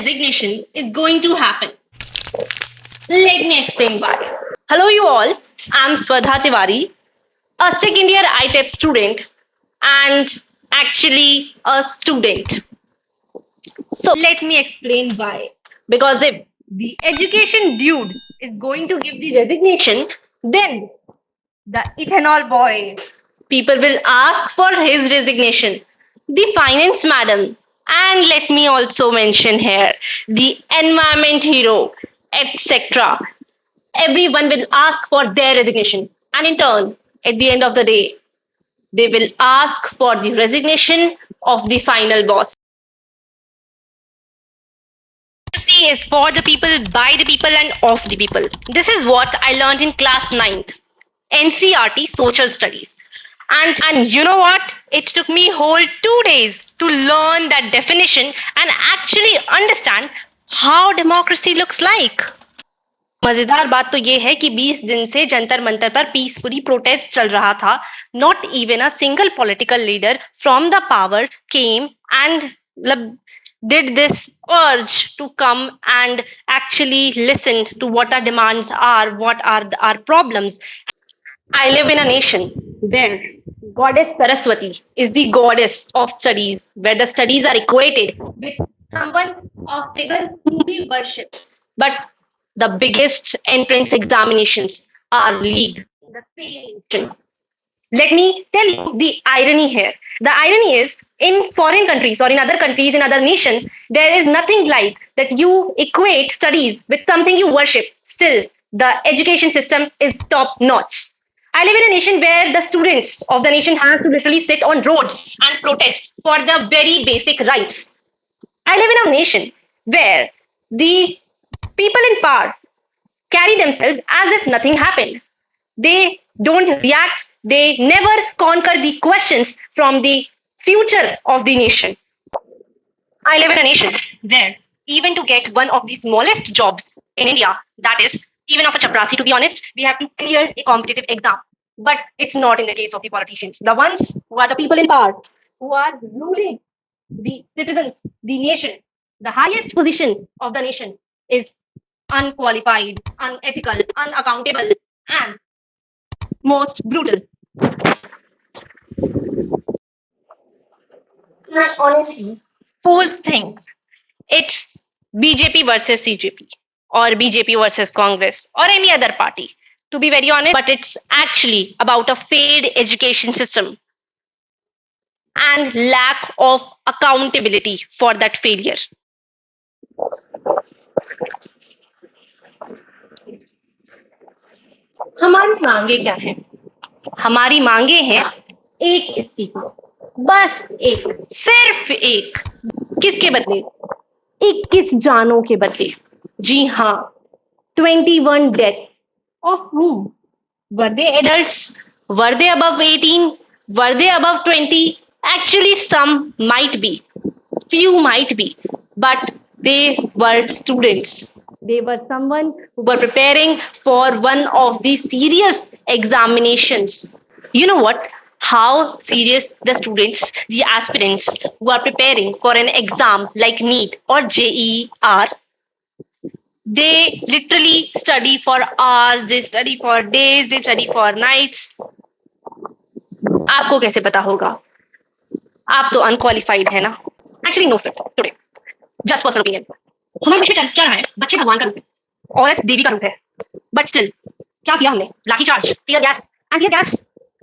resignation is going to happen. Let me explain why. Hello, you all. I'm Swadha Tiwari, a second year ITEP student and actually a student. So, let me explain why. Because if the education dude is going to give the resignation, then the ethanol boy, people will ask for his resignation. The finance madam, and let me also mention here the environment hero, etc. Everyone will ask for their resignation, and in turn, at the end of the day, they will ask for the resignation of the final boss. Is for the people, by the people, and of the people. This is what I learned in class 9th, NCRT Social Studies. And you know what? It took me whole 2 days to learn that definition and actually understand how democracy looks like. मजेदार बात तो ये है कि 20 दिन से जंतर मंतर पर peacefully protest चल रहा था. Not even a single political leader from the power came and did this urge to come and actually listen to what our demands are, what are our problems. I live in a nation where Goddess Saraswati is the goddess of studies, where the studies are equated with someone of figure whom we worship. But the biggest entrance examinations are leagued in the same nation. Let me tell you the irony here. The irony is in foreign countries or in other countries, in other nations, there is nothing like that you equate studies with something you worship. Still, the education system is top notch. I live in a nation where the students of the nation have to literally sit on roads and protest for the very basic rights. I live in a nation where the people in power carry themselves as if nothing happened. They don't react. They never conquer the questions from the future of the nation. I live in a nation where even to get one of the smallest jobs in India, that is, even of a chaprasi, to be honest, we have to clear a competitive exam. But it's not in the case of the politicians. The ones who are the people in power, who are ruling the citizens, the nation, the highest position of the nation is unqualified, unethical, unaccountable, and most brutal. And honestly, fools think it's BJP versus CJP or BJP versus Congress or any other party. To be very honest, but it's actually about a failed education system and lack of accountability for that failure. हमारी मांगे क्या है? हमारी मांगे हैं एक इस्तीफा, बस एक, सिर्फ एक. किसके बदले? 21 जानों के बदले. जी हाँ, 21 death. Of whom? Were they adults? Were they above 18? Were they above 20? Actually, some might be. Few might be. But they were students. They were someone who were preparing for one of the serious examinations. You know what? How serious the students, the aspirants who are preparing for an exam like NEET or JEE are. They literally study for hours, they study for days, they study for nights. आपको कैसे पता होगा? आप तो unqualified है ना. Actually, no sir. Today, just personal opinion. हमारे देश में चल क्या रहा है? बच्चे भगवान का रूप है, औरत देवी का रूप है. But still, क्या किया हमने? लाठी charge, tear gas, and tear gas.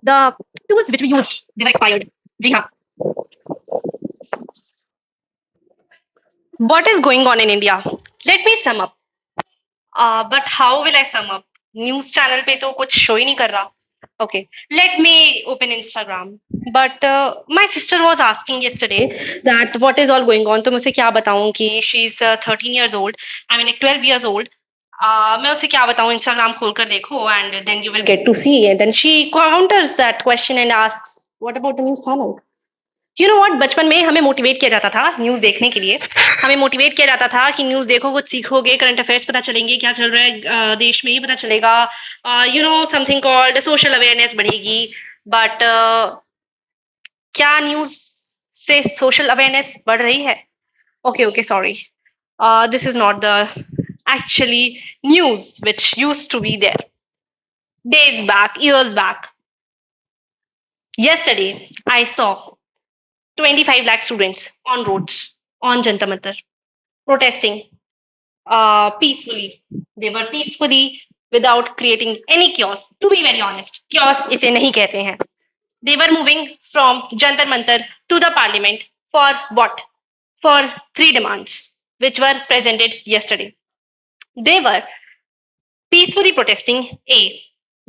The tools which we used, they were expired. जी हाँ. What is going on in India? Let me sum up. But how will I sum up? News channel पे तो कुछ show ही नहीं कर रहा. Okay, let me open Instagram. But my sister was asking yesterday that what is all going on. तो मैं उसे क्या बताऊँ कि she's 13 years old. I mean like 12 years old. मैं उसे क्या बताऊँ, Instagram खोल कर देखो and then you will get to see. And then she counters that question and asks, what about the news channel? You know what? बचपन में हमें मोटिवेट किया जाता था न्यूज देखने के लिए. हमें मोटिवेट किया जाता था कि न्यूज देखो, कुछ सीखोगे, करंट अफेयर्स पता चलेंगे, क्या चल रहा है देश में ये पता चलेगा. You know something called social awareness बढ़ेगी. बट क्या न्यूज से सोशल अवेयरनेस बढ़ रही है? Okay, sorry. This is not the actually news which used to be there days back, years back. Yesterday, I saw 25 lakh students on roads on Jantar Mantar protesting peacefully. They were peacefully without creating any chaos. To be very honest, chaos इसे नहीं कहते हैं. They were moving from Jantar Mantar to the parliament for what? For three demands which were presented yesterday. They were peacefully protesting A.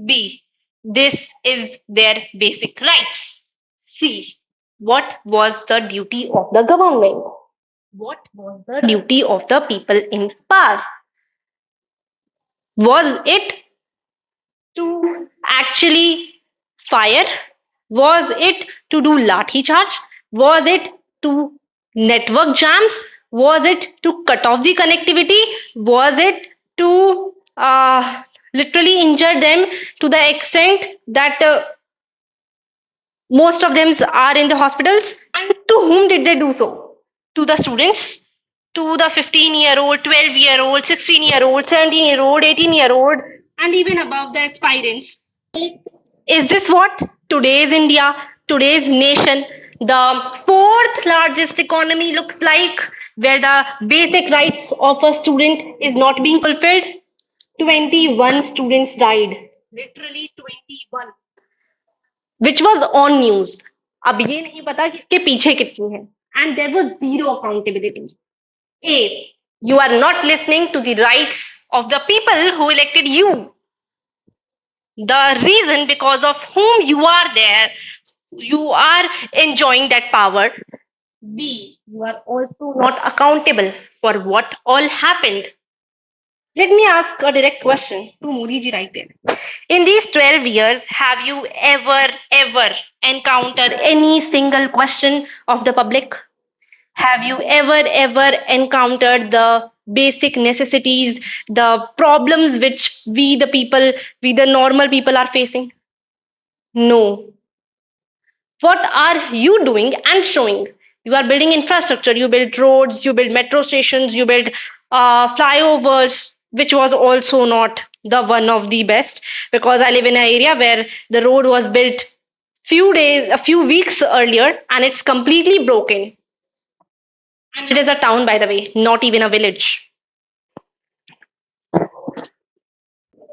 B. This is their basic rights. C. What was the duty of the government? What was the duty of the people in power? Was it to actually fire? Was it to do lathi charge? Was it to network jams? Was it to cut off the connectivity? Was it to literally injure them to the extent that most of them are in the hospitals? And to whom did they do so? To the students? To the 15-year-old, 12-year-old, 16-year-old, 17-year-old, 18-year-old, and even above the aspirants? Is this what today's India, today's nation, the fourth largest economy looks like, where the basic rights of a student is not being fulfilled? 21 students died. Literally 21. Which was on news. अब ये नहीं पता कि इसके पीछे कितनी है. And there was zero accountability. A. You are not listening to the rights of the people who elected you. The reason because of whom you are there, you are enjoying that power. B. You are also not accountable for what all happened. Let me ask a direct question to Modi ji right there. In these 12 years, have you ever encountered any single question of the public? Have you ever encountered the basic necessities, the problems which we, the people, we, the normal people, are facing? No. What are you doing and showing? You are building infrastructure, you build roads, you build metro stations, you build flyovers, which was also not the one of the best, because I live in an area where the road was built a few weeks earlier, and it's completely broken. And it is a town, by the way, not even a village.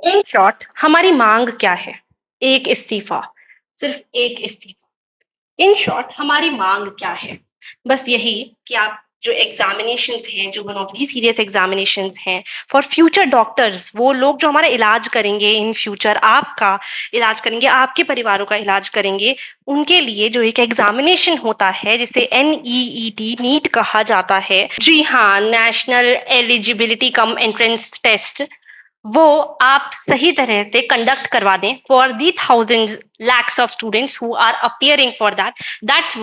In short, हमारी मांग क्या है? एक इस्तीफा, सिर्फ एक इस्तीफा. In short हमारी मांग क्या है? बस यही कि आप जो एग्जामिनेशंस हैं, जो one of the serious examinations हैं फॉर फ्यूचर डॉक्टर्स, वो लोग जो हमारा इलाज करेंगे इन फ्यूचर, आपका इलाज करेंगे, आपके परिवारों का इलाज करेंगे, उनके लिए जो एक एग्जामिनेशन होता है जिसे NEET नीट कहा जाता है, जी हाँ, national eligibility cum entrance test, वो आप सही तरह से कंडक्ट करवा दें for the thousands lakhs of students who are appearing for that. That's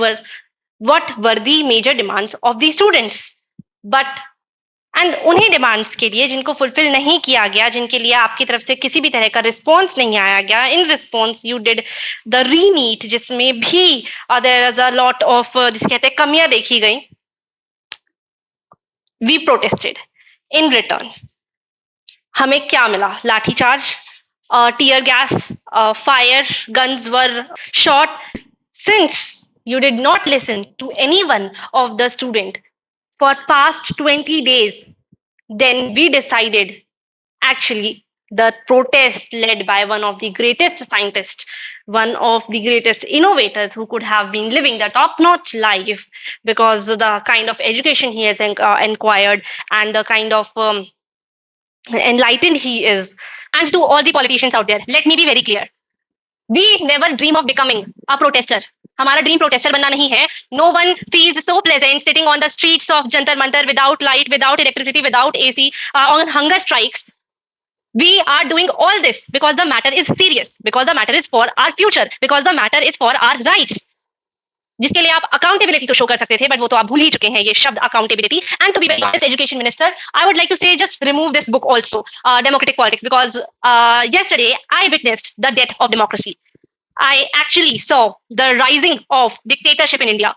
what were the major demands of the students. But and उन्हीं डिमांड्स के लिए जिनको फुलफिल नहीं किया गया, जिनके लिए आपकी तरफ से किसी भी तरह का रिस्पॉन्स नहीं आया गया, in response you did the reNEET, जिसमें भी there is a lot of जिसे कहते हैं कमियां देखी गई. We protested. इन रिटर्न हमें क्या मिला? Lathicharge, tear gas, fire, guns were shot. Since you did not listen to anyone of the student for past 20 days, then we decided, actually, the protest led by one of the greatest scientists, one of the greatest innovators who could have been living the top-notch life, because the kind of education he has acquired and the kind of enlightened he is. And to all the politicians out there, let me be very clear. We never dream of becoming a protester. हमारा dream protester बनना नहीं है. No one feels so pleasant sitting on the streets of Jantar Mantar without light, without electricity, without AC, on hunger strikes. We are doing all this because the matter is serious, because the matter is for our future, because the matter is for our rights. जिसके लिए आप accountability तो show कर सकते थे, but वो तो आप भूल ही चुके हैं ये शब्द accountability. And to be very honest, education minister, I would like to say just remove this book also, democratic politics, because yesterday I witnessed the death of democracy. I actually saw the rising of dictatorship in India.